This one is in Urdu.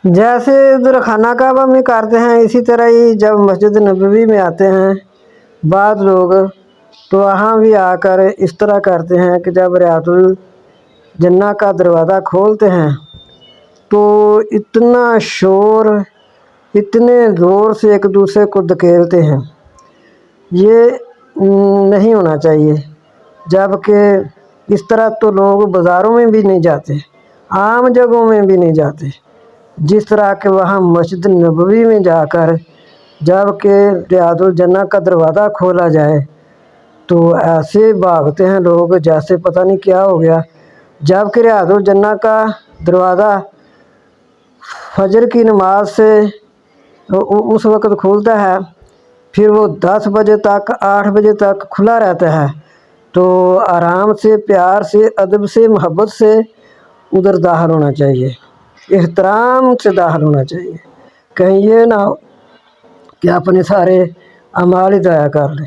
جیسے ادھر خانہ کعبہ میں کرتے ہیں، اسی طرح ہی جب مسجد نبوی میں آتے ہیں بعض لوگ، تو وہاں بھی آ کر اس طرح کرتے ہیں کہ جب ریاض الجنہ کا دروازہ کھولتے ہیں تو اتنا شور، اتنے زور سے ایک دوسرے کو دھکیلتے ہیں، یہ نہیں ہونا چاہیے۔ جبکہ اس طرح تو لوگ بازاروں میں بھی نہیں جاتے، عام جگہوں میں بھی نہیں جاتے، جس طرح کہ وہاں مسجد نبوی میں جا کر جب کہ ریاض الجنہ کا دروازہ کھولا جائے تو ایسے بھاگتے ہیں لوگ جیسے پتہ نہیں کیا ہو گیا۔ جب کہ ریاض الجنہ کا دروازہ فجر کی نماز سے اس وقت کھولتا ہے، پھر وہ 10 بجے تک 8 بجے تک کھلا رہتا ہے، تو آرام سے، پیار سے، ادب سے، محبت سے ادھر داخل ہونا چاہیے، احترام سے داخل ہونا چاہیے، کہیں یہ نہ ہو کہ اپنے سارے اعمال ہی ضائع کر لیں۔